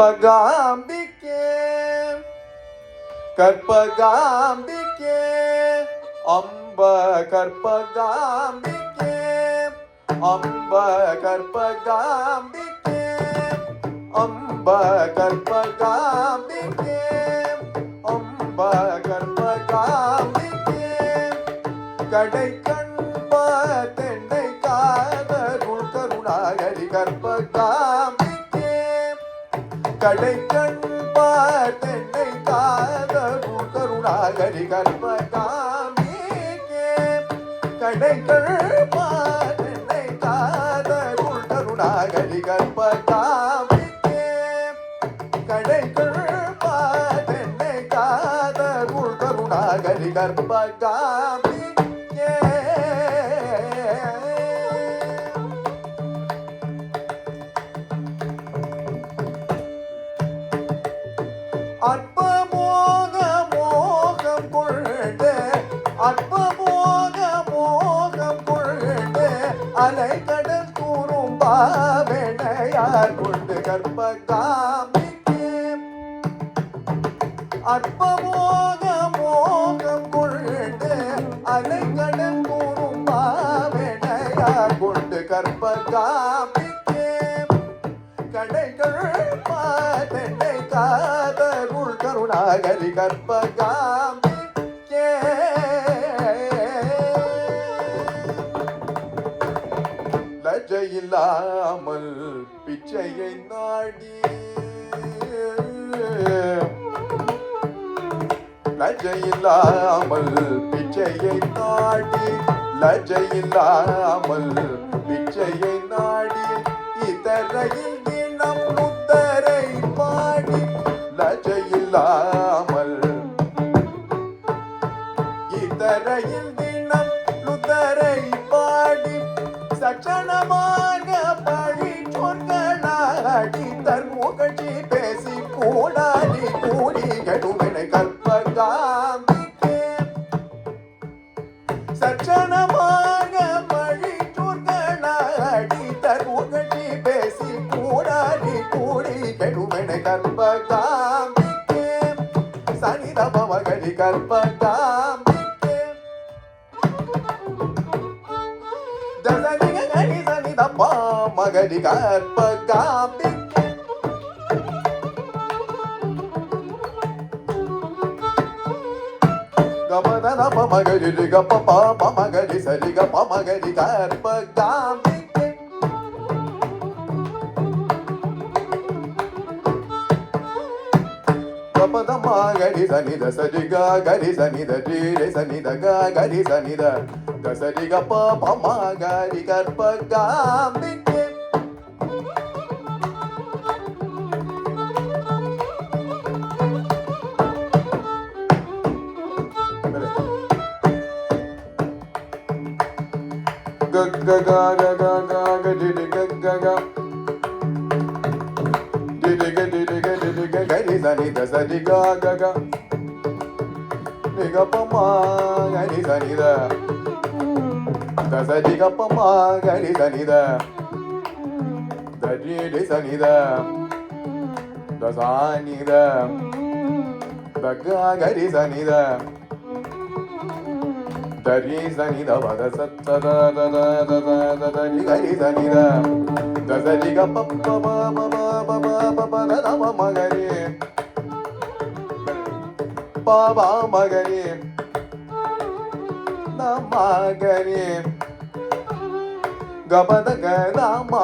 கற்பகாம்பிகே கற்பகாம்பிகே அம்ப கற்பகாம்பிகே அம்ப கற்பகாம்பிகே அம்ப கற்பகாம்பிகே அம்ப கற்பகாம்பிகே கடை கண்ப தென்னை காதருள் கருணாகரி கற்பகாம்பிகே கடை கண்ப தென்னை காதருள் கருணாகரி கற்பகாம்பிகே கடை கண்ப தென்னை காதருள் கருணாகரி கற்பகாம்பிகே கடை கண்ப தென்னை காதருள் கருணாகரி கற்பகாம்பிகே அற்பமோக மோகம் கொண்டு அற்பமோக மோகம் கொண்டு அலைக்கடல் கூறும் பாவனையார் கொண்டு கற்பகாம்பிகே அற்பமோக மோகம் கொண்டு அலைக்கடல் கூறும் பாவனையார் கொண்டு கற்பகாம்பிகே கடைகள் பாதனை காதருள் கருணாகரி கற்பகாம்பிகே லஜையில்லாமல் பிச்சையை நாடி லஜையில்லாமல் பிச்சையை நாடி லஜையில்லாமல் பிச்சையை நாடி இதரையில் தினம் முத்தரை பாடி லஜையில்லாமல் இதரையில் தினம் முத்தரை பாடி சச்சனமாக பழி சொற்களாடி தன்முகழ்ச்சி பேசி கூடாடி கூடி கடுமனை கற்பகாம்பிகே சச்சனமாக பழி சொற்களாடி தன்முகழ்ச்சி பேசி கூடாடி கூடி கடுமனை கற்பகாம்பிகே சனிதமகரி கற்பகாம்பிகே தசனிக கரி சனிதப்பா மகரி கற்பகாம்பிகே கமதன பமகரி ரிக பபா பமகரி சரிக பமகரி கற்பகாம்பிகே கபதமா கரி சனித சரிக கரி சனித ரீரே சனித கரி சனித தசரிக பமா கரி கற்பகாம்பிகே gari sani da sani ga ga ga ni ga pa ma gari sani da sani ga pa ma gari sani da ri sani da sani da ga gari sani da ri sani da ba da sa da da da da da da ri gari sani da sani ga pa pa ba ba ba ba ba da ma ma gari pa ba ma gari na ma gari ga ba da ga na ma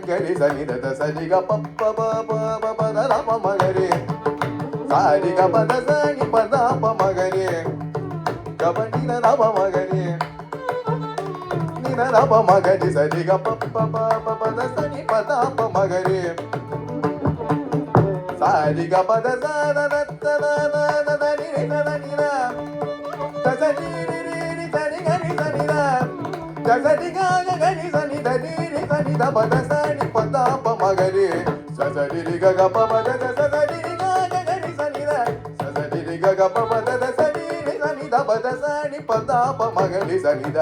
gari sani da sani ga pa pa ba ba ba da ma ma gari sani ga ba da sani pa da pa ma gari ga ba ni da ma ma gari ప మగరి సరి గ ప ప ప ప ప the స ని ప ద ప మగరి సారి గ ప ద స the the the the the the ని ని ద ద ని ర ద స ని ని ని ని స ని గ ని స ని ర ద స ని గ గ గ ని స ని ద ని ని స ని ద ప ద స ని ప ద ప మగరి స స ని రి గ గ ప ప ద ద స స ని రి గ గ గ ని స ని ర స స ని రి గ గ ప ప ద ద స ని ని స ని ద ప ద స ని ప ద ప మగరి స ని ద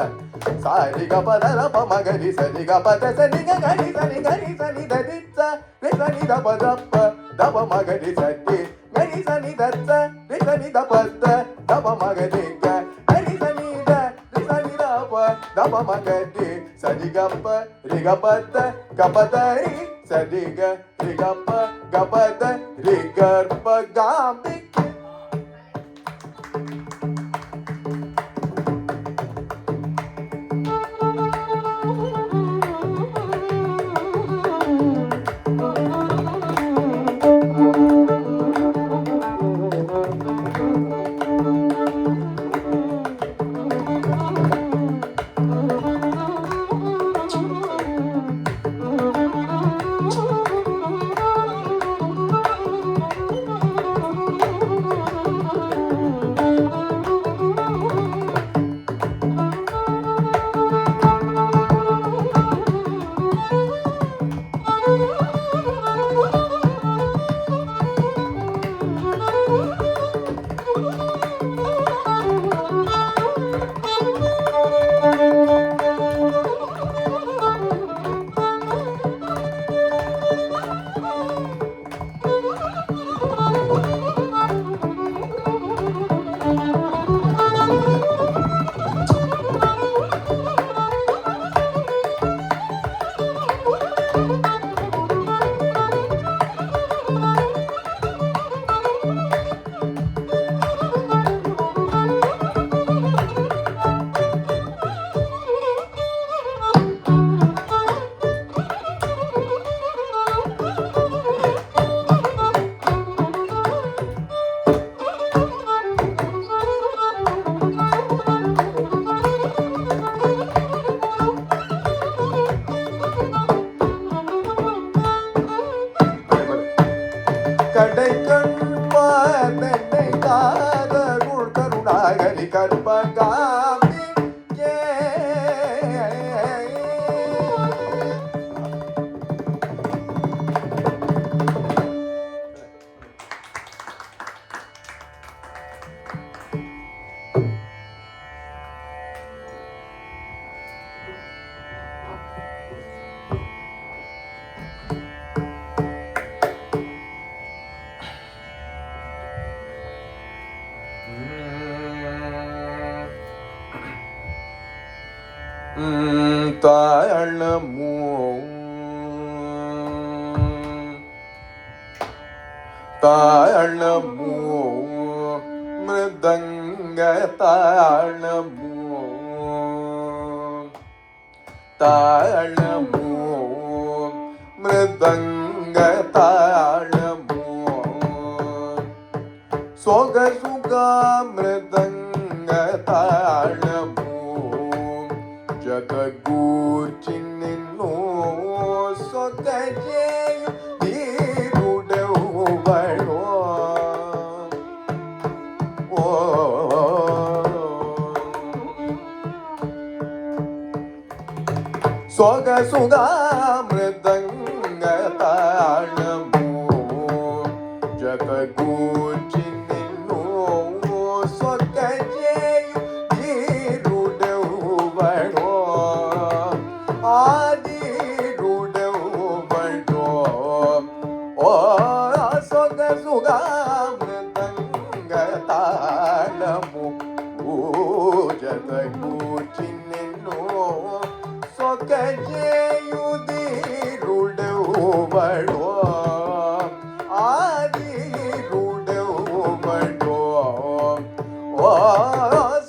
సా రి గ ప ద ర ప మగరి స రి గ ప ద స ని గ గ ని స ని గ ని స ని ద ని స రి స ని ద ప ద ప ద ప మగరి స ని గ ని స ని ద స రి స ని ద ప ద ద ప మగరి గ గ ని స ని ద రి స ని ద ప ద ప మగరి స రి గ ప రి గ ప ద గ ప ద రి స రి గ రి గ ప గ ప ద రి గ ప గ మి கடை கண்பாதனை காதருள் கருணாகரி கற்பகாமி தாழமோ தாழமோ மிருதங்க தாழமோ தாழமோ மிருதங்க தாழமோ சோக சுகா மிருதங்க தாழமோ ஜககூர்ச்சின்னோ சொகஜேயு தீருடவளோ ஓ சோக சுகா மிருதங்க தாளமோ ஜககூர்ச்சின்னோ சொகஜேயு தீருடவளோ ஆதிருடவளோ ஓ சொக சுகா மிருதங்க தாளமோ ஜககூர்ச்சின்னோ சொகஜேயுதிருடவளோ ஆதிருடவளோ ஓ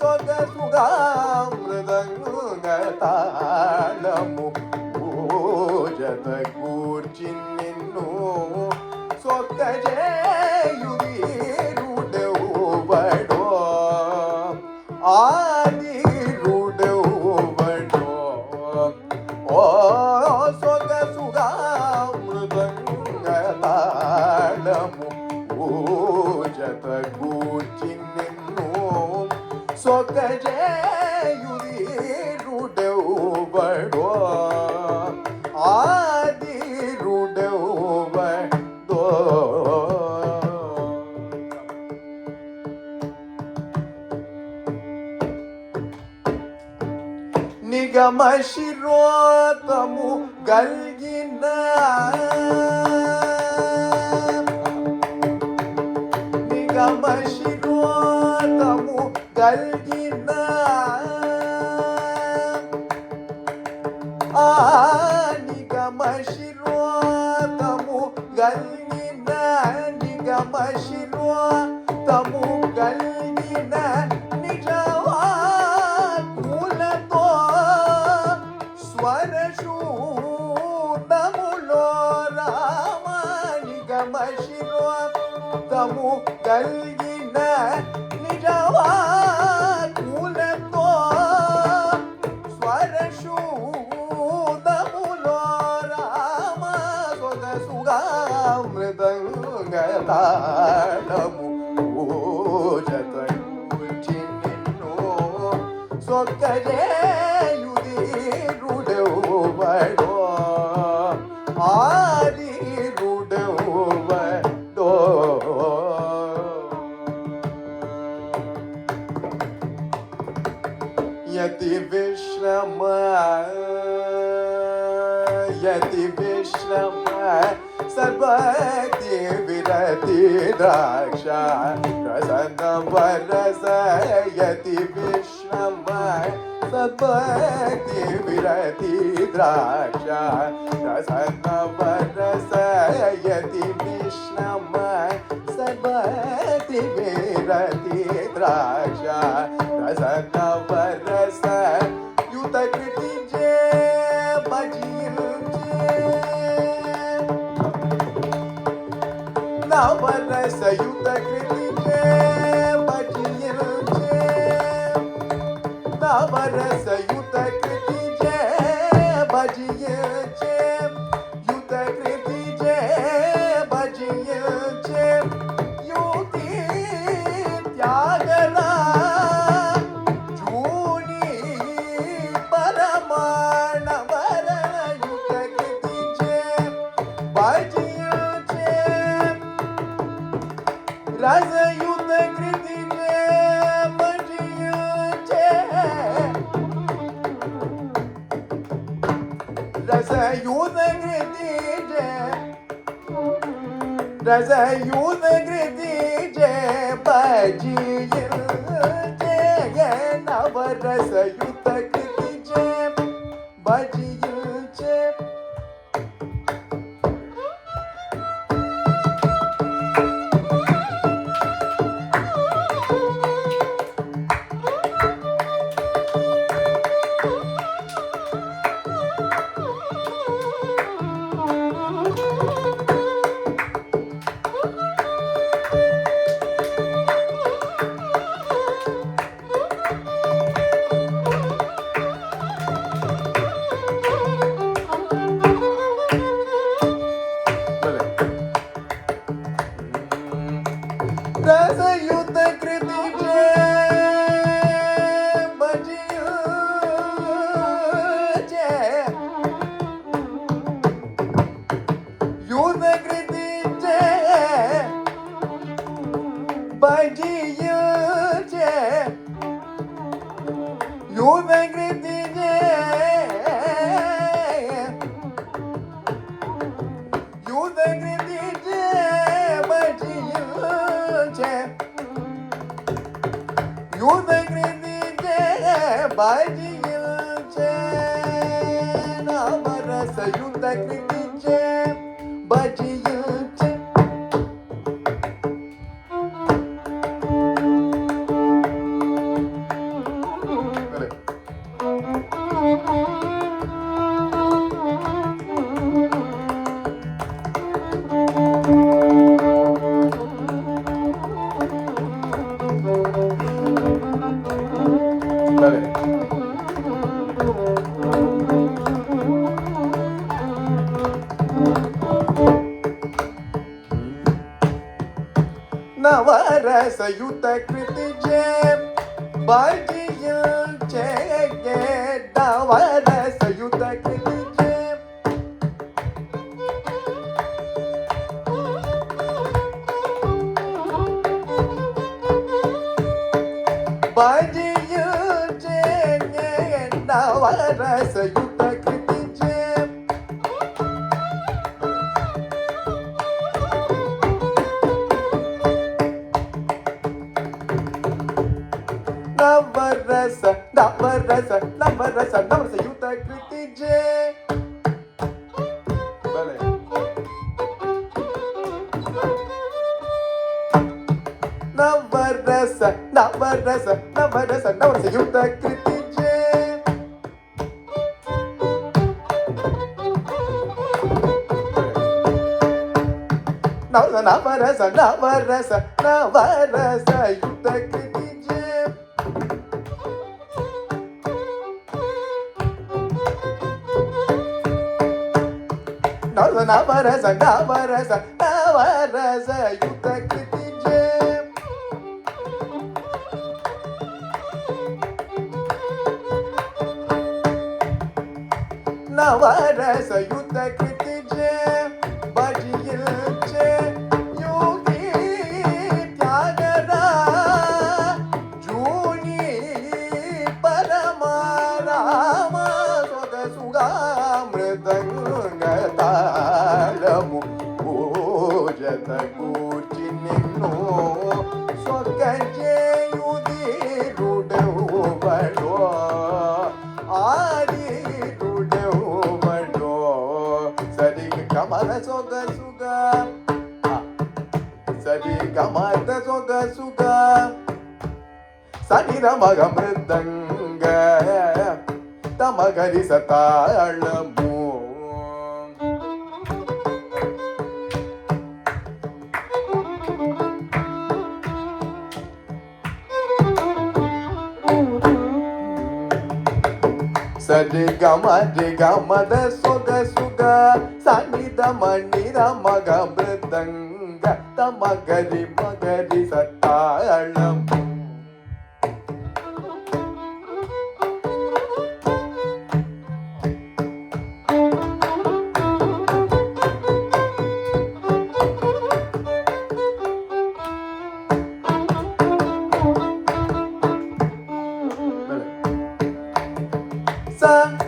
சொக சுகா மிருதங்க தாளமோ ஜககூர்ச்சின்னோ சொகஜேயுதிருடவளோ ஆதிருடவளோ ರುಡೌಬಡೋ ಆದಿ ರುಡೌಬಡೋ నిగమ శిరోతము గల్గిన నిగమ శిరోతము గల్గిన ఆ నిగమ శిరోతము గల్గిన నిగమ శిరోతము గల్గిన నిజవా స్వరశూదములో రామానిగమ శిరోతము కలిగిన నిజవాకులతో స్వరశూదములో రామ సొగసుగామృతంగతాళము పూజతూచి నిన్ను సొక్కజే రుడౌబడో ఆది రుడౌబడో యతి విశ్రమ సర్వతి విరతి ద్రాక్ష రసన వరస యతి విశ్రమ సద్భక్తి విరతి ద్రాక్ష రసన వరస యతి విష్ణమ సద్భక్తి విరతి ద్రాక్ష రసన వరస యుత కృతి జే భజించే నవరస యుత కృతి జే భజించే నవరస యుత కృతి జే భజించే యుత కృతి జే భజించే యుతి త్యాగన జూని పరమాణ వరణ యుత కృతి జే భజించే రస యుత కృతి జే భజించే రసయుత కృతి జే భజించే నవరసయుత కృతి జే భజించే రసయుత కృతి జే భజించే యుత కృతి జే భజించే యుత కృతి జే యుత కృతి జే భజించే యుత కృతి జే భజించే నవరస యుత కృతి జే భజించే నవరసయుత కృతి జే భజించే நவரசயுத கிருதிஜே நவரச நவரச நவரச நவரசயுத கிருதிஜே நவரச நவரச நவரச நவரசயுத கிருதிஜே நவரச நவரச நவரசயுத கிருதிஜே நவரச நவரச நவரசயுத கிருதிஜே நவரசயுத கிருதிஜே பஜியில்சே யோகி தியாகரா ஜூனி பரமாராம சொக சுகாமிருதங்க தாளமு பூஜத கூச்சி நின்னோ சொகஜேயுதிರುಡೆವು ಬಡೋ ಆದಿರುಡೆವು ಬಡೋ ಸರಿ ಕಮಲ ಸೊಗ ಸುಗ ಸರಿ ಕಮಲ ಸೊಗ ಸುಗ ಸನಿರ ಮಗ ಮೃದಂಗ ತಮಗರಿ ಸತಾಳಮು ಸರಿ ಗಮದ ಸೊಗ ಸುಗ ಸನಿದ ಮಣಿರ ಮಗ ಮೃದಂಗ ತಮಗರಿ ಮಗರಿ ಸತಾಳಮು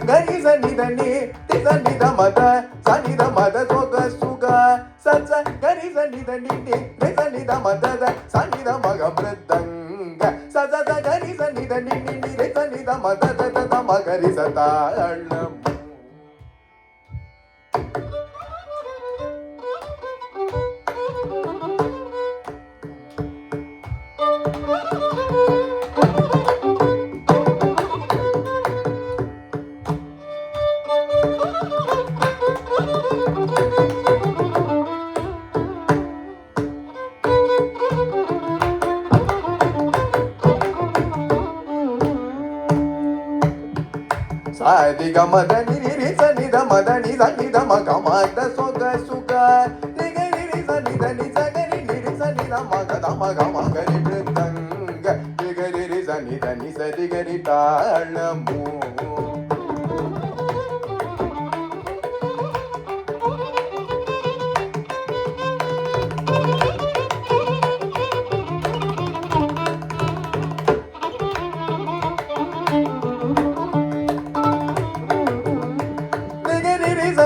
ಗರಿ ಸನಿಧನಿ ತಿಸನಿಧ ಮದ ಸನಿಧ ಮದ ಸೊಗ ಸುಗ ಸಸ ಗರಿ ಸನಿಧನಿ ರಿಸನಿಧ ಮದದ ಸನಿಧ ಮಗ ಮೃದಂಗ ಸದ ಗರಿ ಸನಿಧನಿ ರಿಸನಿಧ ಮದದ ಮಗರಿ ಸತಾಳಮು ಸಾರಿ ಗಮದ ನಿರಿ ಸನಿದ ಮದ ನಿದ ನಿದ ಮಗ ಮದ ಸೊಗ ಸುಗ ನಿಗ ನಿರಿ ಸನಿದ ನಿಜ ಗರಿ ನಿರಿ ಸನಿದ ಮಗದ ಮಗ ಮಗರಿ ಮೃದಂಗ ನಿಗ ನಿರಿ ಸನಿದ ನಿಸರಿ ಗರಿ ತಾಳಮು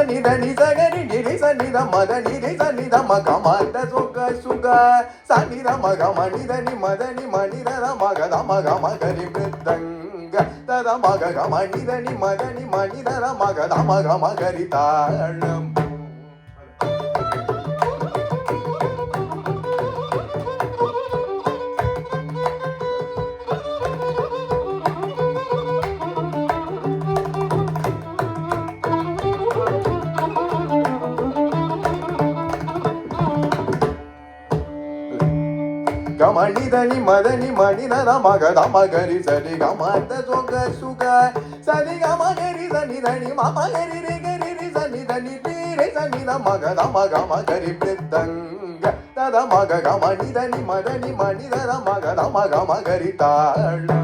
ನಿದ ನಿಜ ಗರಿ ನಿರಿ ಸನಿದ ಮದ ನಿರಿ ಸನಿದ ಮಗ ಮದ ಸೊಗ ಸುಗ ಸನಿದ ಮಗ ಮಣಿದ ನಿ ಮದ ನಿ ಮಣಿದ ಮಗದ ಮಗ ಮಗರಿ ಮೃದಂಗ ತದ ಮಗ ಮಣಿದ ನಿ ಮದ ನಿ ಮಣಿದ ಮಗದ ಮಗ ಮಗರಿ ತಾಳಮು ಗಮಣಿದನಿ ಮದನಿ ಮಣಿದ ಮಗದ ಮಗರಿ ಸರಿ ಗಮದ ಸೊಗ ಸುಗ ಸರಿ ಗಮಗರಿ ಸನಿ ಧನಿ ಮಮಗರಿ ರಿ ಗರಿ ರಿ ಸನಿ ಧನಿ ರಿ ಸನಿದ ಮಗದ ಮಗ ಮಗರಿ ಮೃದಂಗ ತದ ಮಗ ಗಮಣಿದನಿ ಮದನಿ ಮಣಿದ ಮಗದ ಮಗ ಮಗರಿ ತಾಳಮು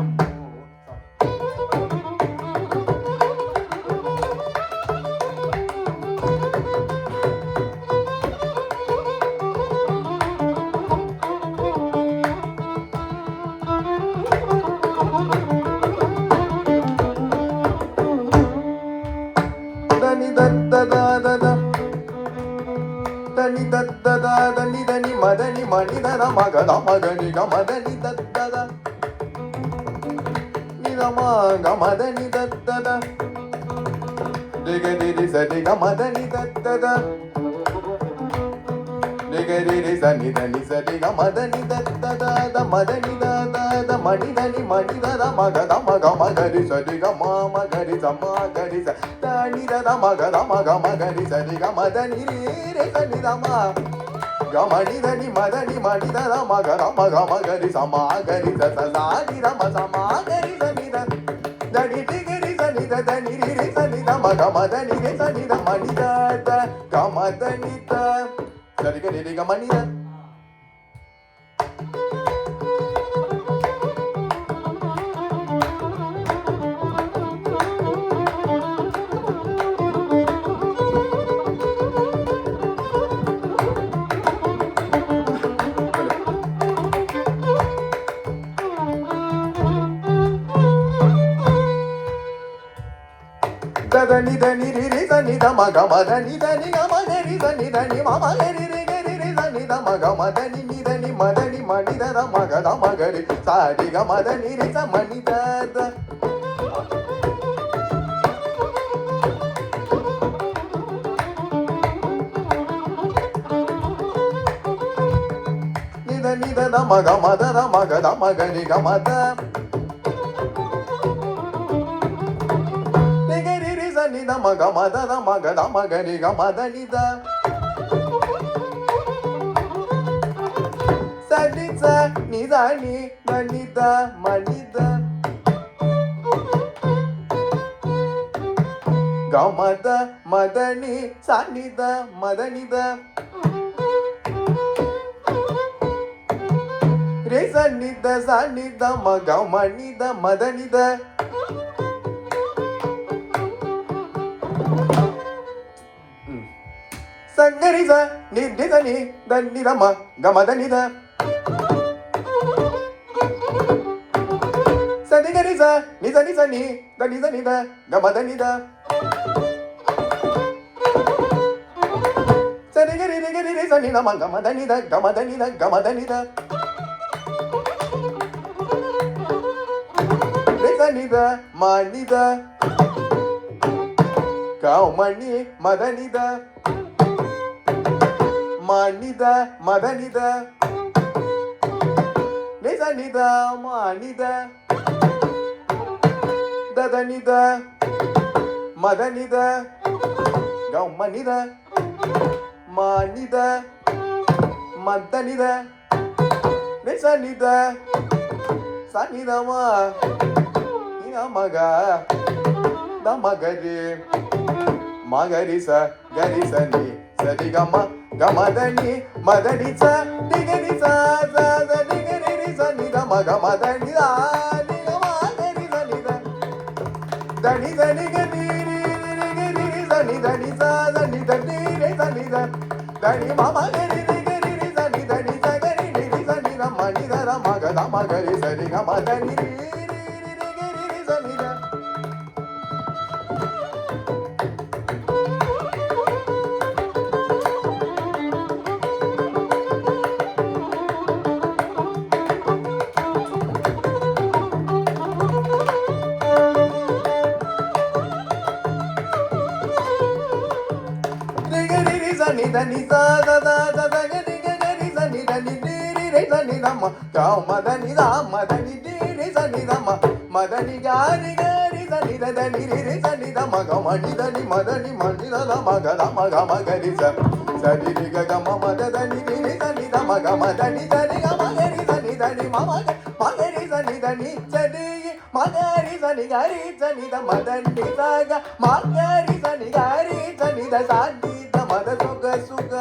மணி தத மக தமகரி கமதனி தத்தத நிதமா கமதனி தத்தத திகதிரி சரி கமதனி தத்தத திகதிரி சனி தனி சரி கமதனி தத்தத மதனி தத மணிதனி மணிதத மக தமக மகரி சரி கமா மகரி சமா கரி ச தனி தத மக தமக மகரி சரி கமதனி ரே சனி தமா கமணிதனி மதனி மணிதத மக தமக மகரி சமா கரி ச சாரி ரம சமா கரி சனி தனி திகரி சனி தனி ரே சனி தம கமதனி ரே சனி த மணிதத கமதனி த சரி கரி கமணித தனி தனி ரி சனி த மக மதனி தனி கமகரி சனி தனி மம கரி ரி கரி ரி சனி த மக மதனி நிதனி மதனி மணிதர மக த மகரி சாரி க மதனி ரி ச மணி தத நிதனி த மக மதர மக த மகரி க மத நித மக மதத மக த மகரி க மதனித சனி ச நிதனி மனித மனித கமத மதனி சனித மதனித ரே சனித சனித மக மனித மதனித சங்கரி ச நிதித நி தன்னித ம கமதனித சதிகரி ச நிதனி சனி தனித நித கமதனித சதிகரி ரிகரி ரி சனி நம கமதனித கமதனித கமதனித ரிசனித மனித கௌமணி மதனித மனித மதனித நிசனித மனித ததனித மதனித கௌமனித மனித மதனித நிசனித சனிதமா மக தமகரி மகரி ச கரி சனி சரி கம கமதனி மதனி ச திகரி ச திகரி ரி சனி த மக மதனி த மகரி சனி த தனி தனி கரி ரி சனி தனி ச தனி தனி ரி சனி த தனி மம கரி திகரி ரி சனி தனி ச கரி ரி சனி த மணி த மக த மகரி சரி கமதனி ரி ரி சனி த ni da ni sa da da da da ga ni ga ni sa ni da ni di ri re sa ni da ma ga ma da ni di ri sa ni da ma da ni ga ri sa ni da ni ri sa ni da ma ga ma ni da ni ma ni da ma ga ma ga ri sa sa di ri ga ma da ni ri sa ni da ma ga da ni ga ma ri sa ni da ni ma ga ri sa ni da ni sa di ma ga ri sa ni da ma da ni sa ga ma ga ri sa ni da sa di மத சுக சுக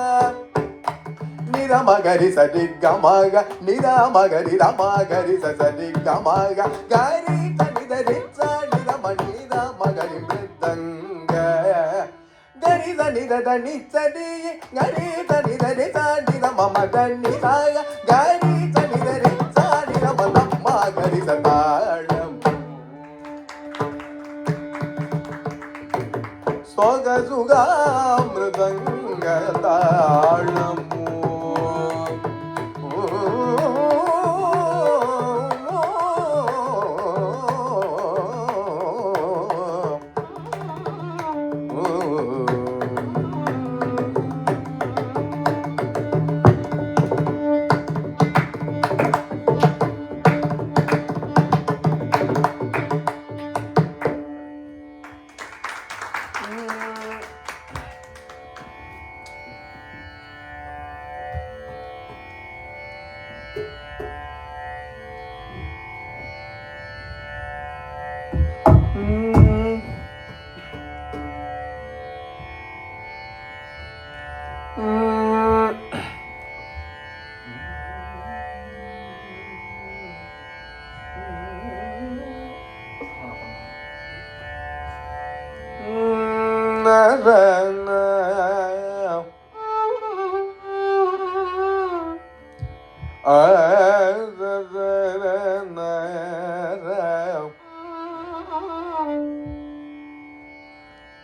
நித மகரி சதி கமக நித மகரி ரமகரி சதி கமக கரி சனித ரிச்ச நித மணித மகரி மிருதங்க கரி சனித தனி சதி கரி சனித ரிச்ச நித மம தனி சாக கரி சனித ரிச்ச நித மத மகரி சதாளம் சோக சுக மிருதங்க தாளமோ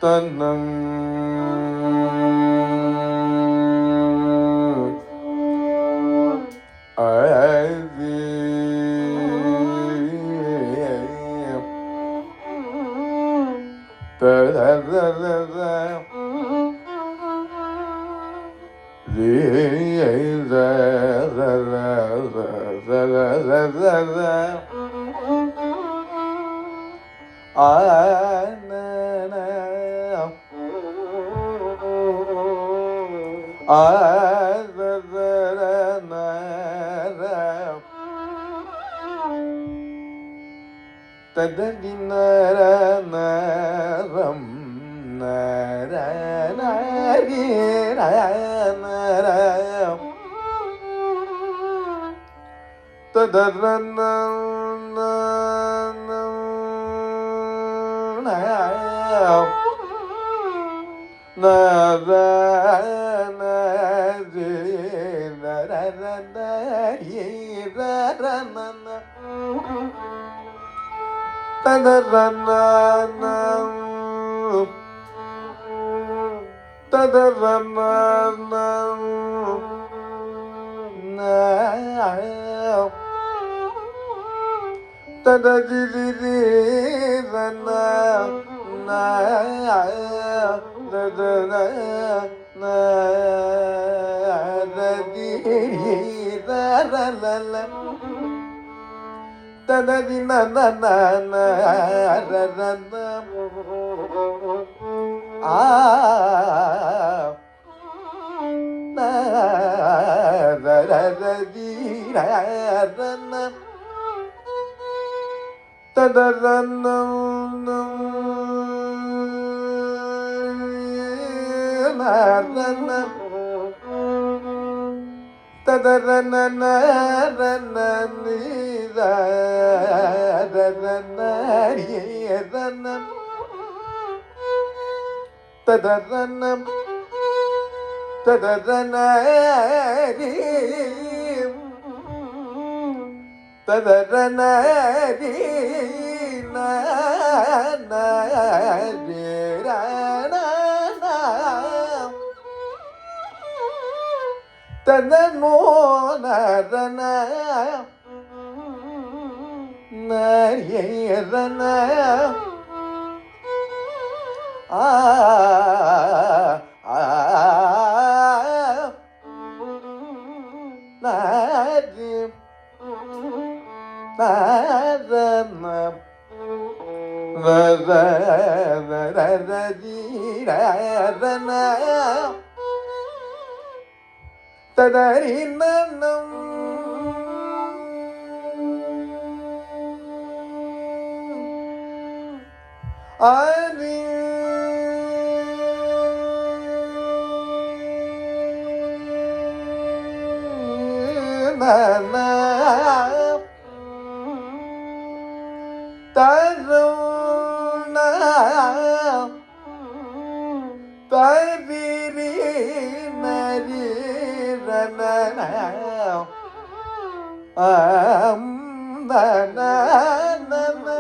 தன்னம் தததினரம் நரநரநரம் ததரநரம் நரநரி நரநரநரநர ததரநரம் ததரநரம் நரம் தததிரிரநரம் நரம் ததரநரதிரிரலலம் தததினநரநரநரம் நரரதிரநரம் ததரநரம் நரநரம் ததரநரநரநரநரநரம் ததரநம் ததரநரி ததரநரி நரநரநரம் ததனோ நரநரம் நரியரநரம் நரி நரநரம் நரநரநரநரம் ததரிநனம் ஆரி நனம் தருணம் தரிரி நரிரநனம் நனநனம்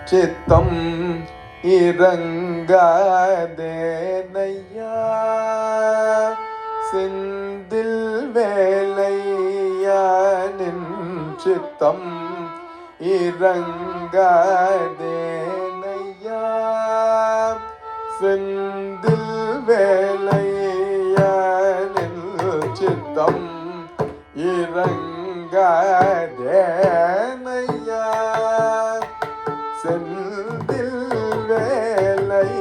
சித்தம் இறங்காதேனையா செந்தில் வேலையானின் சித்தம் இறங்காதேனையா செந்தில் வேலையானின் சித்தம் இறங்காதேனையா செந்தில் வேலையானின்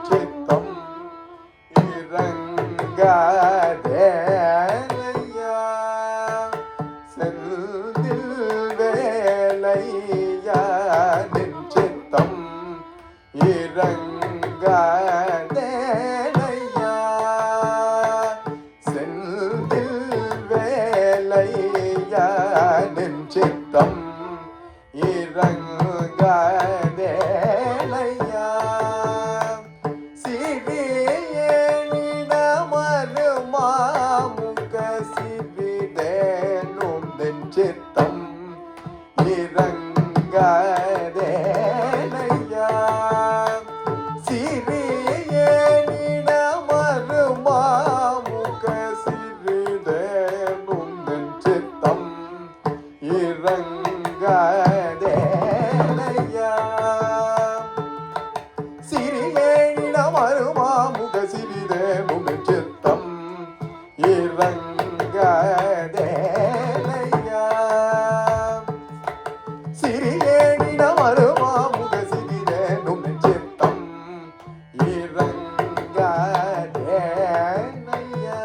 சித்தம் இறங்காதேனையா செந்தில் வேலையானின் சித்தம் இறங்காதேனையா செந்தில் வேலையானின் சித்தம் இறங்காதேனையா சிறியனிடமருமாமுக சிறிதேனும் சித்தம் இறங்காதேனையா சிறியனிடமருமாமுக சிறிதேனும் சித்தம் இறங்காதேனையா சிறியேனிடம் அருமாமுக சிறிதேனும் சித்தம் இறங்காதேனையா சிறியேனிடம் அருமாமுக சிறிதேனும் சித்தம் இறங்காதேனையா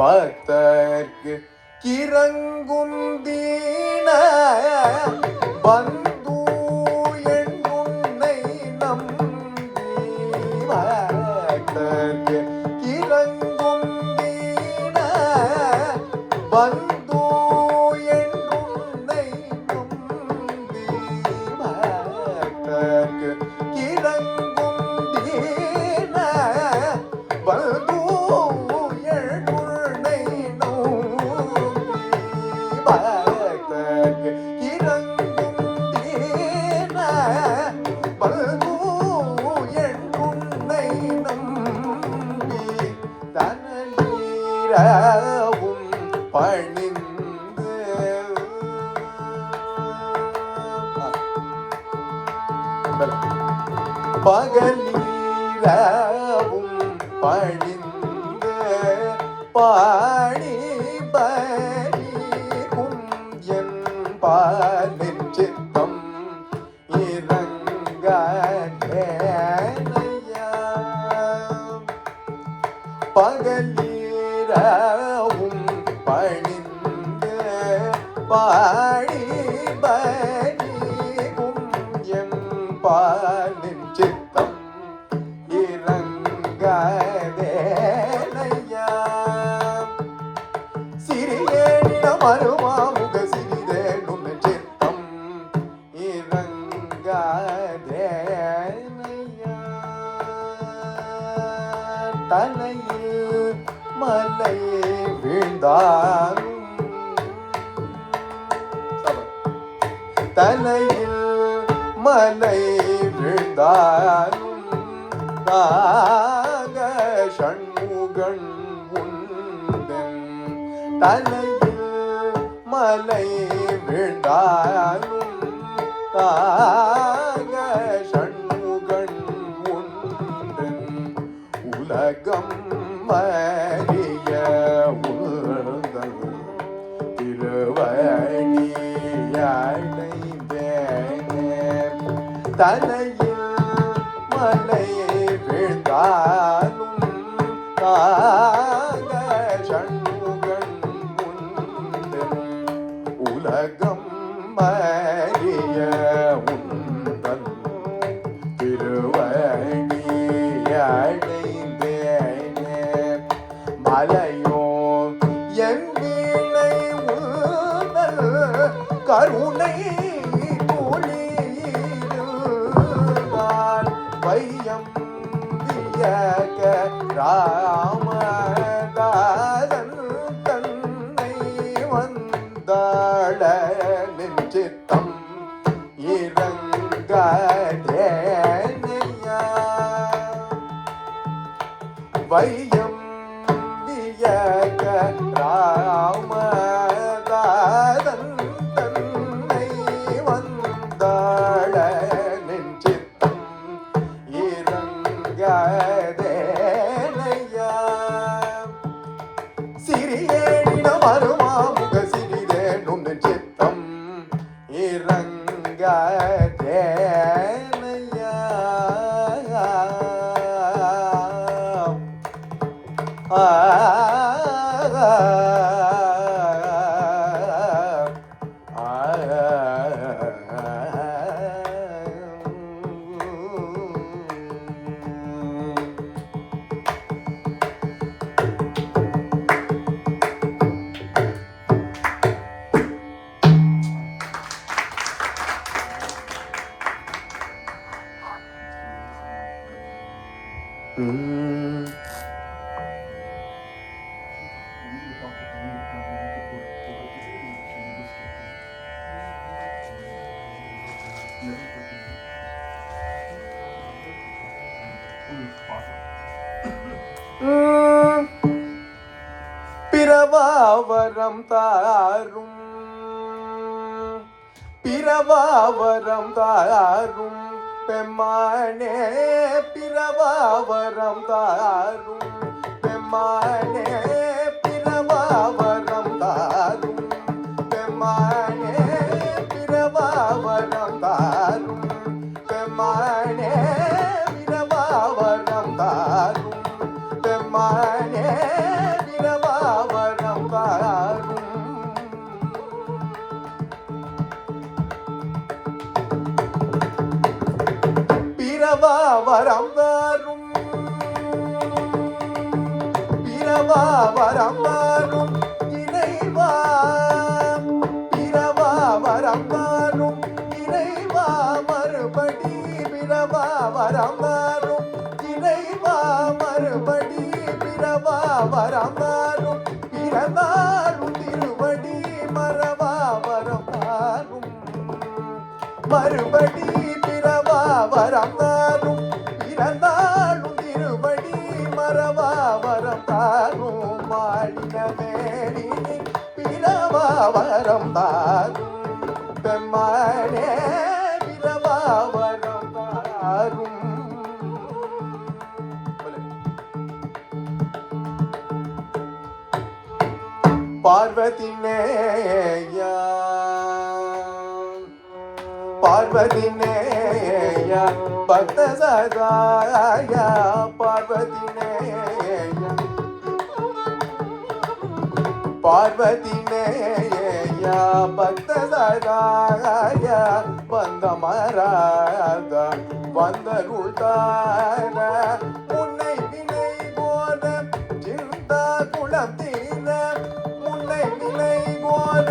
பக்தர்க்கு கிறங்குந்தீன பந்து எண்ணுன்னை நம்பி பக்தர்க்கு கிறங்குந்தீன பந்து எண்ணுன்னை நம்பி பக்தர்க்கு கிறங்குந்தீன பந்து பணிந்து பகலீரவும் பணிந்து பாடி பலிக்கும் என் பாலின் சித்தம் இறங்காதேனையா பகலீரவும் பணிந்து பாடி பலிக்கும் என் பாலின் சித்தம் இறங்காதேனையா சிறியேனிடம் அருமாமுக சிறிதேனும் சித்தம் இறங்காதேனையா தலையில் மலை வீழ்ந்தாலும் தலையில் மலை வீழ்ந்தாலும் நாக சண்முகன் உந்தன் தலையில் மலை வீழ்ந்தாலும் நாக சண்முகன் உந்தன் உலகம் மறிய உழுதல் திருவடி அடைந்தேனே தலையில் மலை வீழ்ந்தாலும் நாக சண்முகன் உந்தன் உலகம் மறிய உந்தன் திருவடி அடைந்தேனே மலையோ என் வெண்ணீனை உந்தல் கருணை துளியிருந்தால் வையம் வியக்க ராமதாசன் தன்னை வந்தாள நெஞ்சித்தம் இறங்கடேனையா வையம் வியக்க ராமதாசன் தன்னை வந்தாள நெஞ்சித்தம் இறங்கடேனையா சிறியேனின மருமாமுக சிறிதேனும் நெஞ்சித்தம் இறங்கடேனையா பிறவாவரம் தாரும் பிறவாவரம் தாரும் பெம்மானே பிறவாவரம் தாரும் பெம்மானே பிறவாவரம் தாரும் பெம்மானே பிறவாவரம் தாரும் பெம்மானே பிறவாவரம் தாரும் பெம்மானே பிறவாவரம் தாரும் பிறவாவரம் தாரும் பிறவாவரம் தாரும் இறைவா பிறவாவரம் தாரும் இறைவா மறுபடி பிறவாவரம் தாரும் இறைவா மறுபடி பிறவாவரம் தாரும் பிறந்தாரும் திருவடி மறவாவரம் தாரும் மறுபடி பிறவாவரம் தாரும் பிறந்தாலும் திருவடி மறவாவரம் தாரும் மாடினமேனி பிறவாவரம் தாரும் பெம்மானே பிறவாவரம் தாரும் பார்வதி நேயா பார்வதி நேயா பக்த சதாயா பார்வதி நேயா பார்வதி நேயா பக்த சதாயா வந்த மராத வந்தருள் தார உன்னை வினை போத சிந்தா குளம் தீர உன்னை வினை போத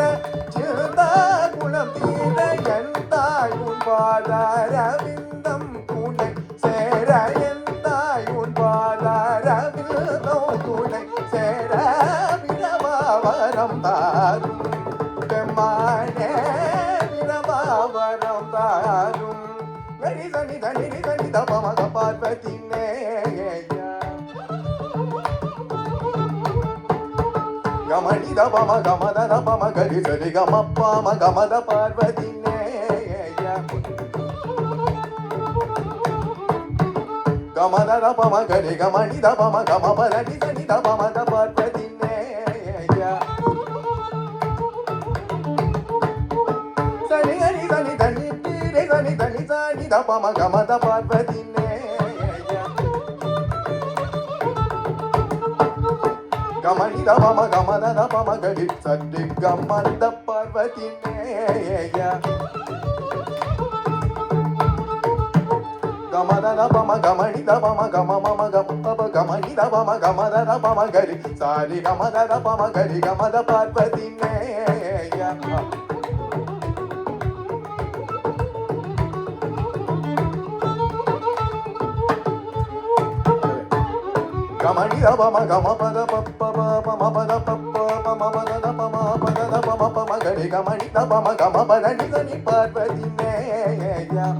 சிந்தா குளம் தீர என் தாய் உன் பாதாரவிந்தம் துணை சேர என் தாய் உன் பாதாரவிந்தம் துணை சேர விரவாவரம் தாரும் பெம்மானே விரவாவரம் தாரும் கரி சனி தனி தனி தபமக பார்வதி நேயா கமணி தபம கமத தபம கரி சரி கமப்பாம கமத பார்வதி நேயா கமத தபம கரி கமணி தபம கமபரணி சனி தபம த பார்வதி நேயா சனி ஹரி சனி தனி ரே சனி தனி சனி தபம கமத பார்வதி நேயா கமணி தபம கமத தபம கரி சரி கமத Parvati நேயா Gamada Bama Gamani Bama Gamama Gama Gamani Bama Gamada Bama Gari Sari Gamada Bama Gari Gamada Parvati Neya Gamani Bama Gama Pada Papa Mama Pada Papa Mama Pada Pama Pada Pama Pama Gari Gamani Bama Gama Pada Nizani Parvati Neya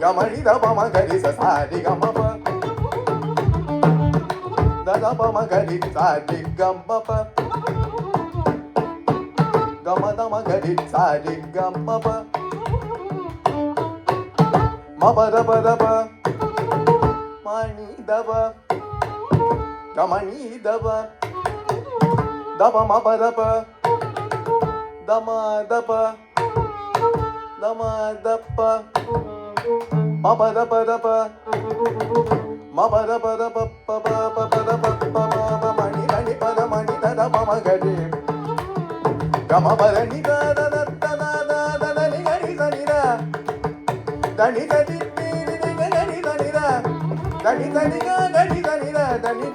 Gamani da Bama Gari Sadi Gamma da Bama Gari Sadi Gamma Gama Dama Gari Sadi Gamma Mabada Bada Mani Daba Gamani Daba Daba Mabada Dama Daba Dama Daba Mabada Bada Mabada Bada Mani Dani Pada Mani Dada Bama Gadi Gama Bada Ni Dada Dada Dada Ni Gari Zanira Dani Dani Dani Zanira Dani Dani Dani Zanira Dani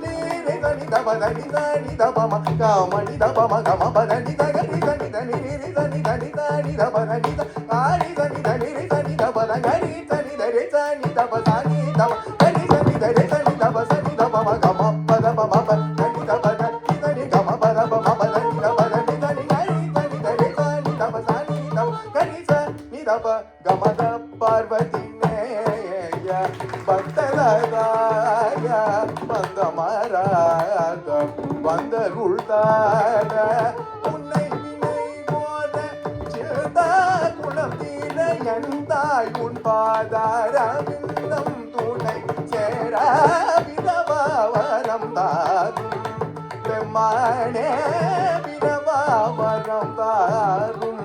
Dani Daba Dani Dani Daba Ma Gama Ni Daba Ma Gama Bada Ni Dani Dani Dani Dani Dani Dani Daba Dani Dani Dani Dani Dani Daba Dani Dani Dani Daba Dani Daba Dani Dani Dani Daba Dani Daba Ma Gama Bada Bama Dani Daba Dani Gama Bada Bama Dani Daba Dani Dani Dani Dani Daba Dani Daba Dani Dani Daba Gama Da Parvati Neya Bhaktadaya Bandamarada Bandarultada Unnai Vinai Boda Chirda Kulam Dila Yandai Un Padaravidam Tunai Chera Vidavaram Tarum Vemane Vidavaram Tarum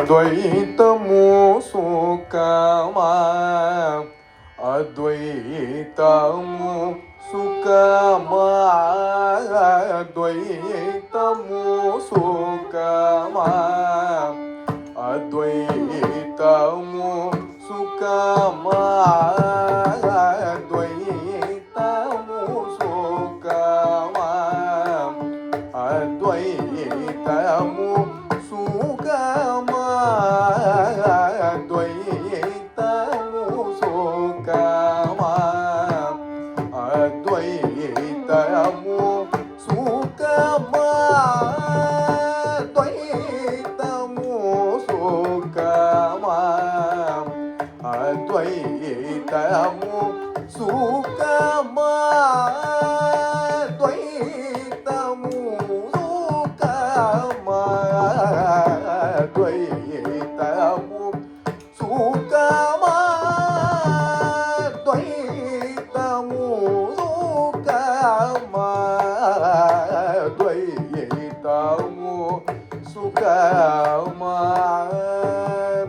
ద్వైతము సుఖమా అద్వైతము సుఖమా ద్వైతము సుఖమా అద్వైతము సుఖమా అద్వైతము సుఖమా అద్వైతము సుఖమా అద్వైతము సుఖమా అద్వైతము సుఖమా అద్వైతము సుఖమా అద్వైతము సుఖమా ద్వైతము సుఖమా ద్వైతము సుఖమా ద్వైతము సుఖమా ద్వైతము సుఖమా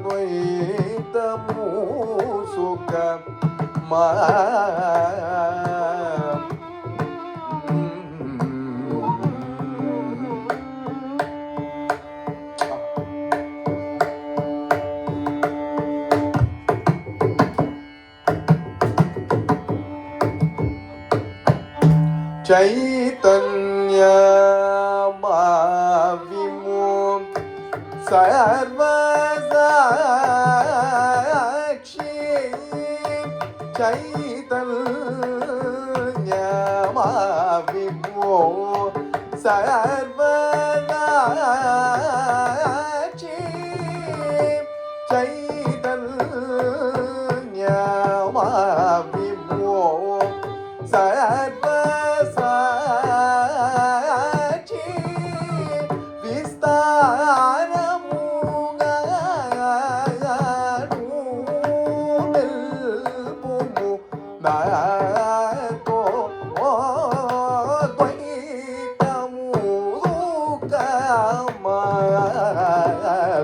ద్వైతము సుఖమా చైతన్యమావిము సర్వసాక్షి చైతన్యమావిము సర్వసాక్షి చైతన్యమావిము సర్వసాక్షి విస్తారముగా నిల్పుము నాతో ద్వైతము సుఖమా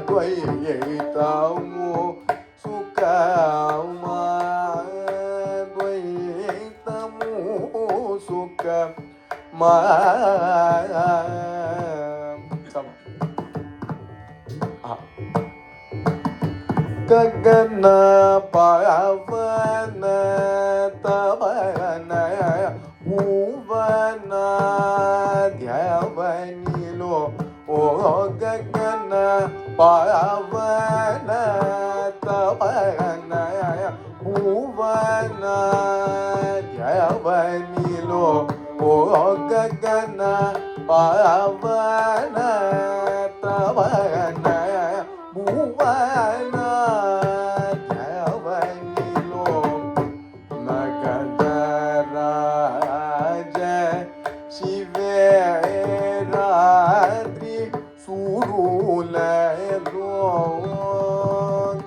ద్వైతము సుఖమా ద్వైతము సుఖమా గగన పవన తవన భువన ధ్యవనిలో ఓ గగన పవన తవన భువన ధ్యవనిలో ఓ గగన పవన తవన భువన ధ్యవనిలో నగధరాజ శివేరాత్రి సురులలో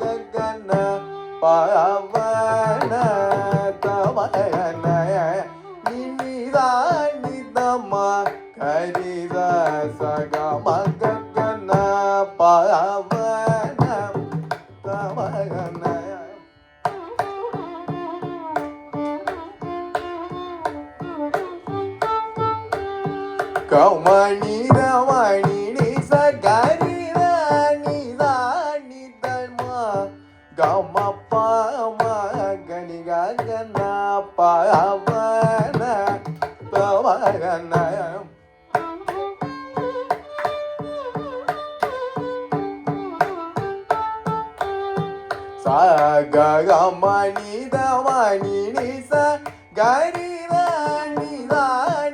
గగన పవన తవన నిమిదా నిదమ కరిద கமணி தமணி நிச கரித நிதா நிதமா கம பம கனி கன பவன பவன ச க கமணி தமணி நிச கரித நிதா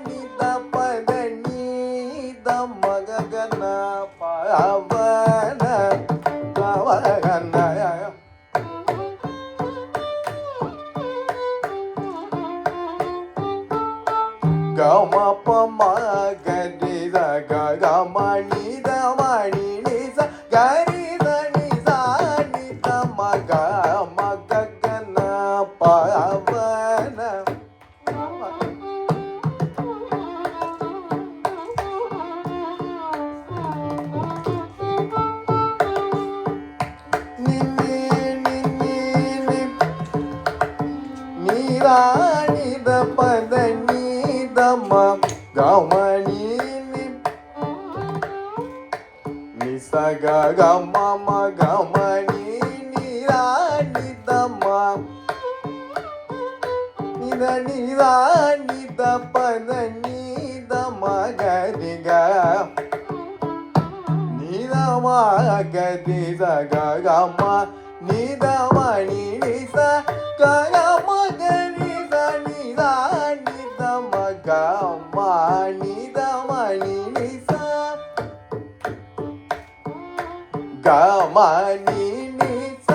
நித பத நீத மகன பவன பவன கம பம கரித கமணி தமணி நிச கரித நிசா நித மக மகன பவன நீராணித பத நீதம கமணி நிசக கம கமணி நீராணிதம நித நீராணித பத நீதம கரிக நீதம கரித கம நீதமணி நிச கம கரித நிதா நிதம கம நீதமணி நிச கமணி நிச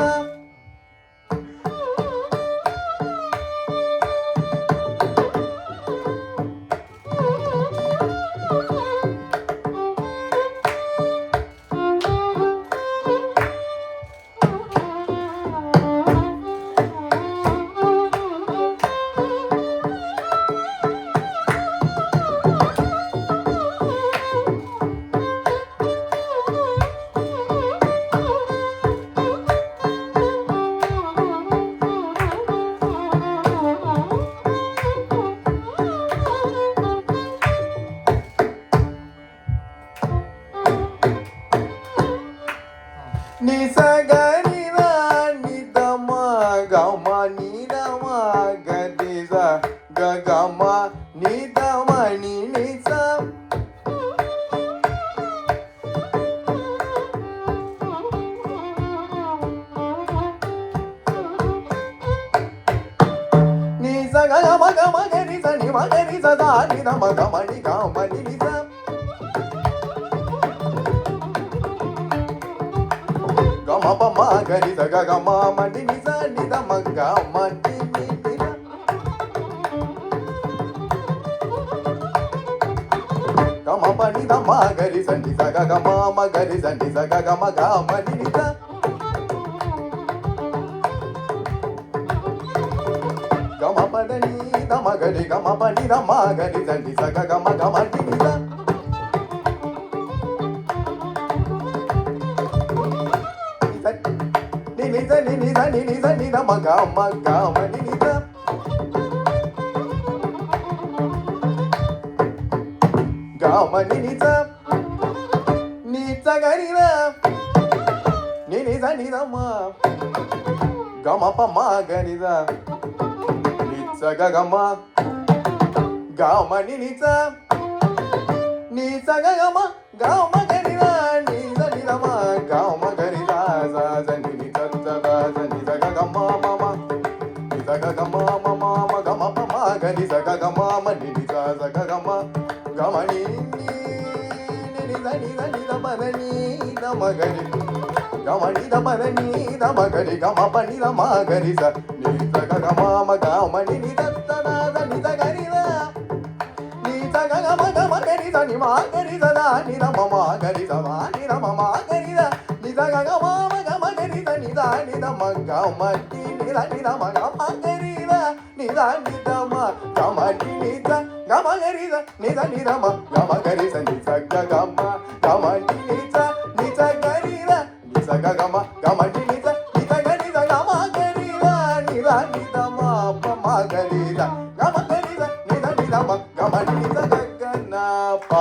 நிசகரித நிதம கம நிதம கதிச கம நிதமணி நிச நிச கம கம கரிச நிம கரிச தா நிதம கமணி கமணி நிச கம பம கரிச கம மணி நிச நிதம கமணி நிச கம பனி தம கரிச நிச கம ம கரிச நிச கம கமணி நிச கம பதனி தம கரி கம பனி தம கரிச நிச கம கமணி நிச நிச நிச நிச நித மக மக மணி நிச கமணி நிச நிச கரித நிச நித ம கம பம கரித நிச கம கமணி நிச நிச கம கம கரித நிச நித ம கம கரித ச நி గని సగ గమ మని నిజ సగ గమ గమని ని ని ని మదని దమ గరి గమని దమని దమ గరి గమ పని దమ గరి స ని సగ గమ మ గమని ని దత్తన ద ని స గరి ద ని సగ గమ గమ గరి ద ని మా గరి ద ని దమ మా గరి ద ని దమ మా గరి ద ని సగ గమ మ గమ గరి ద ని ద ని దమ గమ ని ద ని దమ గమ గరి ద ని ద ని దమ గమ ని ని ద గమ గరి ద ని ద ని దమ గమ గరి ద ని సగ గమ గమ ని ని ద ని స గరి ద ని సగ గమ గమ ని ని ద ని స గరి ద గమ గరి ద ని ద ని దమ ప మ గరి ద గమ గరి ద ని ద ని దమ గమ ని ని ద గ న ప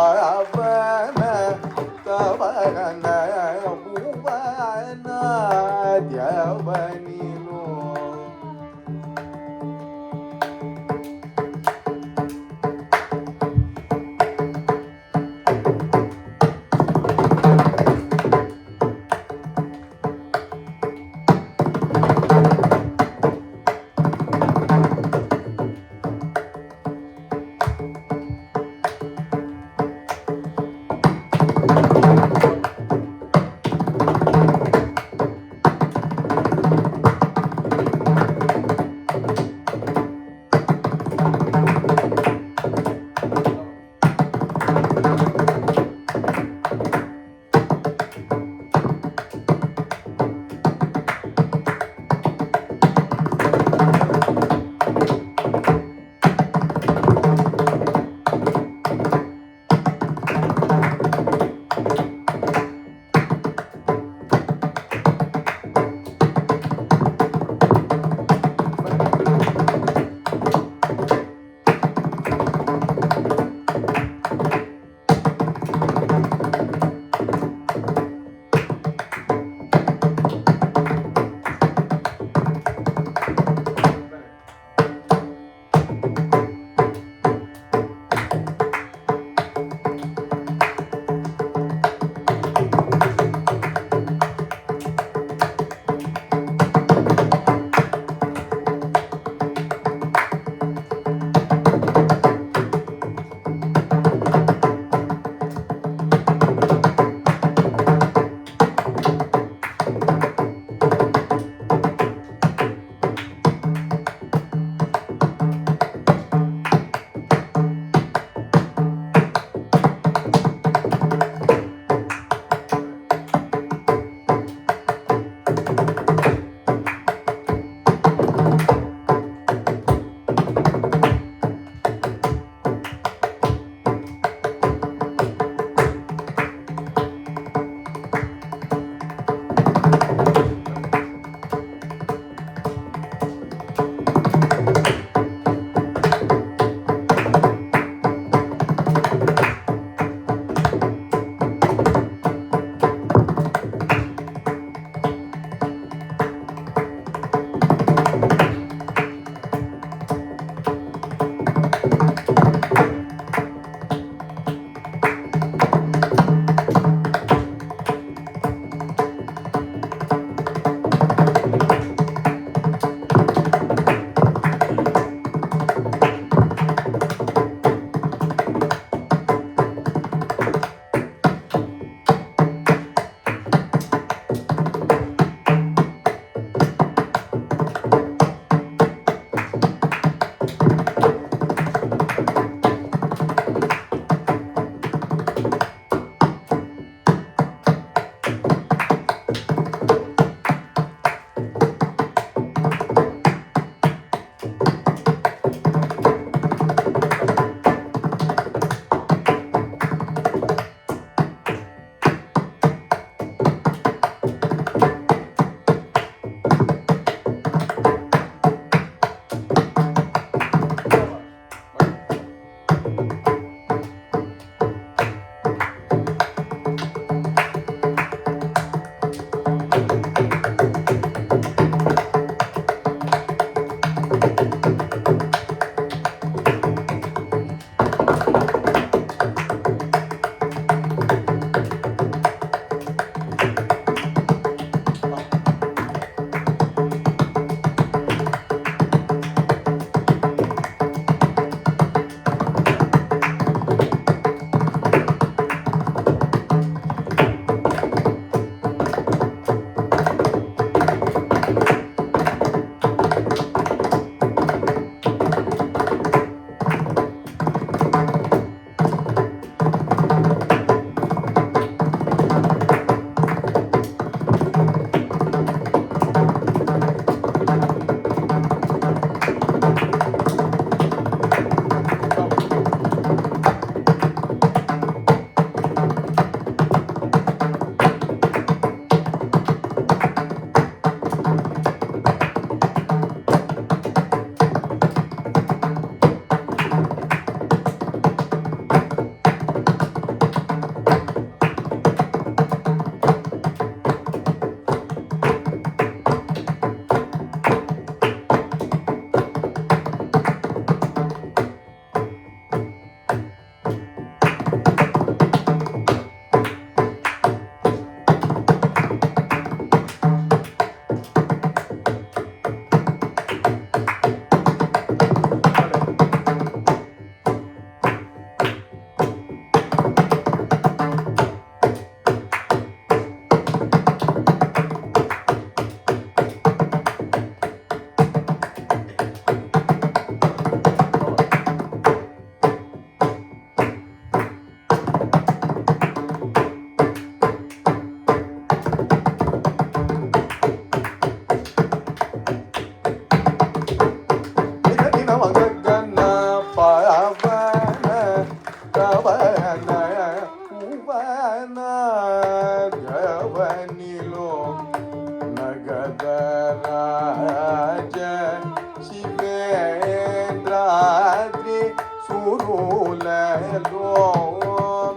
भगवान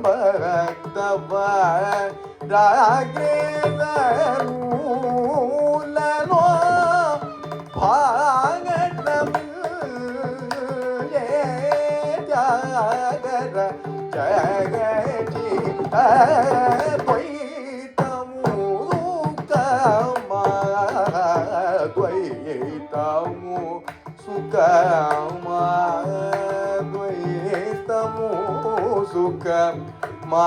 भक्तवान रागेंद्रनो भागतमिल्ले जागर जगजी द्वैतमुकमा द्वैतमु सुखमा द्वैतमु सुखमा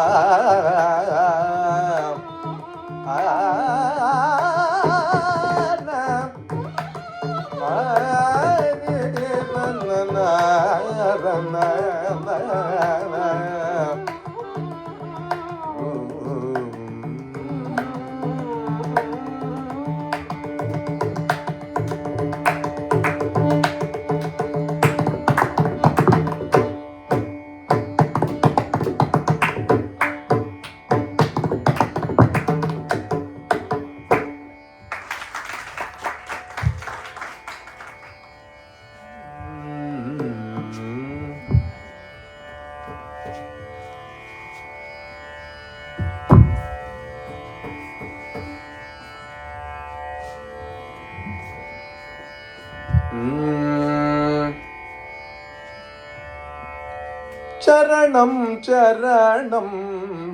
चरणं चरणं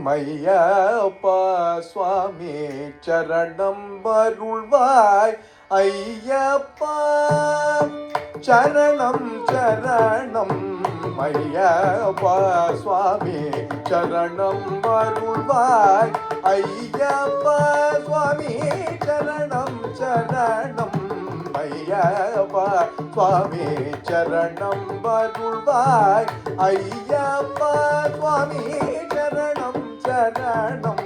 मैयप्पा स्वामी चरणं वरुळ्वाय अय्यप्पा चरणं चरणं मैयप्पा स्वामी चरणं वरुळ्वाय अय्यप्पा स्वामी चरणं चरणं मैयप्पा स्वामी चरणं वरुळ्वाय अय्यप्पा स्वामी चरणं चरणं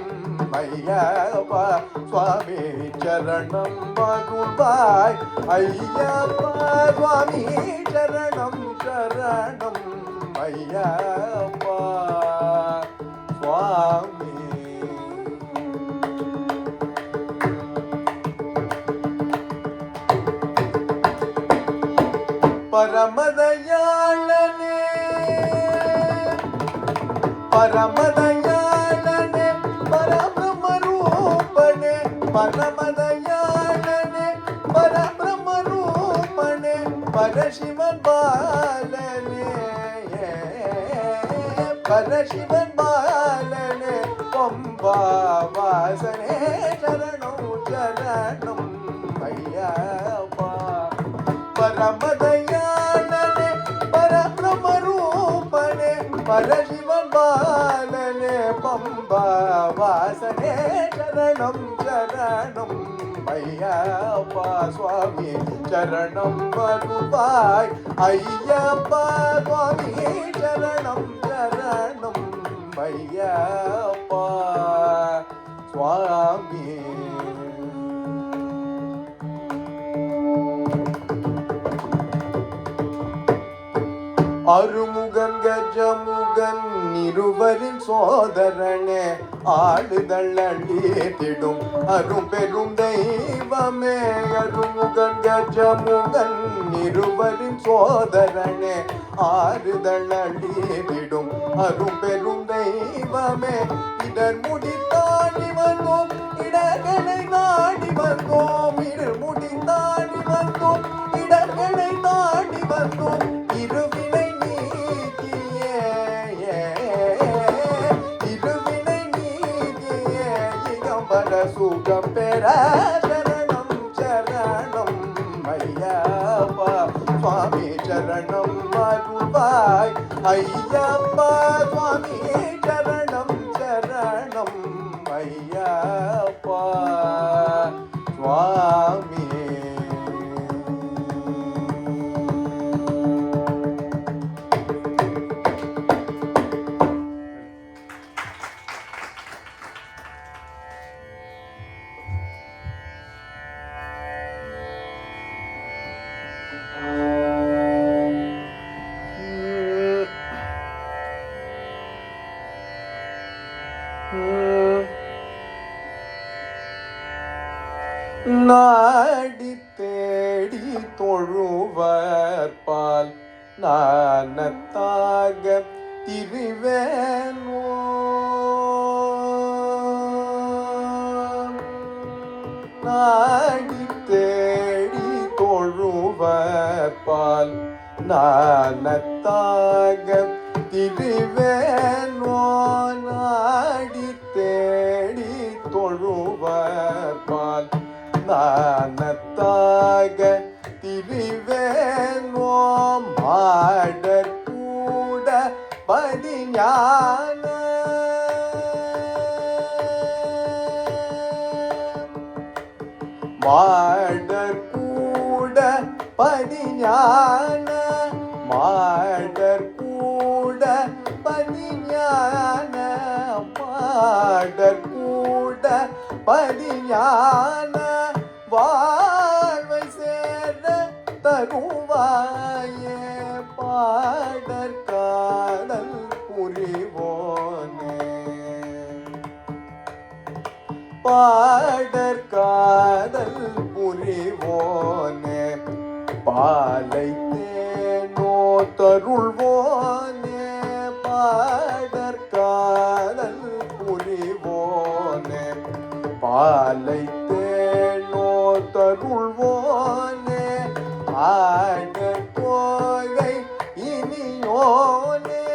मैयप्पा स्वामी चरणं वरुळ्वाय अय्यप्पा स्वामी चरणं चरणं मैयप्पा स्वामी परमदयाळने परमदयाळने परब्रह्मरूपणे परमदयाळने परब्रह्मरूपणे परशिवन बालने परशिवन बालने पंबा वासने चरणं चरणं मैयप्पा परमदयाळने परब्रह्मरूपणे परशिवन बालने पंबा वासने चरणं चरणं मैयप्पा स्वामी चरणं वरुळ्वाय अय्यप्पा स्वामी चरणं चरणं मैयप्पा स्वामी அருமுகன் கஜமுகன் இருவரின் சோதரனே ஆடுதல் அழித்திடும் அரும் பெரும் தெய்வமே அருமுகன் கஜமுகன் இருவரின் சோதரனே ஆறுதல் அழித்திடும் அரும் பெரும் தெய்வமே இடர் முடி தாண்டி வந்தோம் இடர்களை நாடி வந்தோம் இடர் முடி தாண்டி வந்தோம் இடர்களை நாடி வந்தோம் இருவினை நீக்கியே இருவினை நீக்கியே இகம்பர சுகம் பெற சரணம் சரணம் ஐயப்பா சுவாமி சரணம் வருள்வாய் ஐயப்பா சுவாமி சரணம் சரணம் ஐயப்பா சுவாமி தேடி தொழுவற்பால் நானத்தாக திரிவேனோ. நாடி தேடி தொழுவற்பால் நானத்தாக திரிவேனோ. நாடி தேடி தொழுவற்பால் நானத்தாக திரிவேனோ. மாடர் கூட பதிஞான மாடர் கூட பதிஞான மாடர் கூட பதிஞான மாடர் கூட பதிஞான வாழ்வை சேர தருவாயே பாடற் காதல் புரிவோனே. பாடற் காதல் புரிவோனே பாலை தேனோ தருள்வோனே. பாடற் காதல் புரிவோனே பாலை தேனோ தருள்வோனே. ஆட தோகை இனியோனே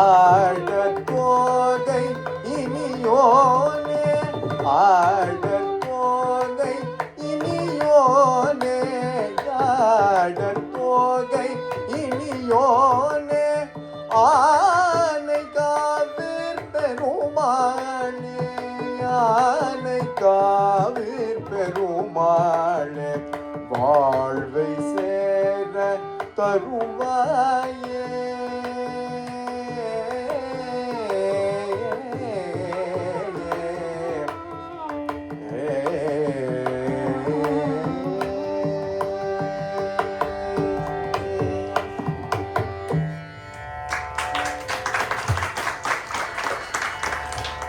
ஆட தோகை இனியோனே. ஆட தோகை இனியோனே. ஆட தோகை இனியோனே. ஆனை காவிர் பெருமாளே ஆனை காவிர் பெருமாளே வாழ்வை சேர தருவாயே.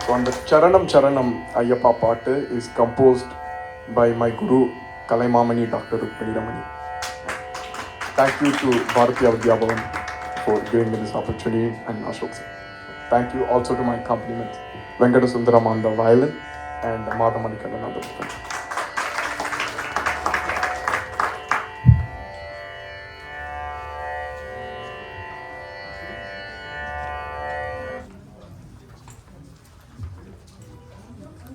So, and the Charanam Charanam Ayyappa Paattu is composed by my guru Kalaimamani Dr. Rukmini Ramani. Thank you to Bharatiya Vidya Bhavan for giving me this opportunity and Ashok sir. Thank you also to my accompaniment Venkata Sundaram on the violin and Madha Manikandan on the violin.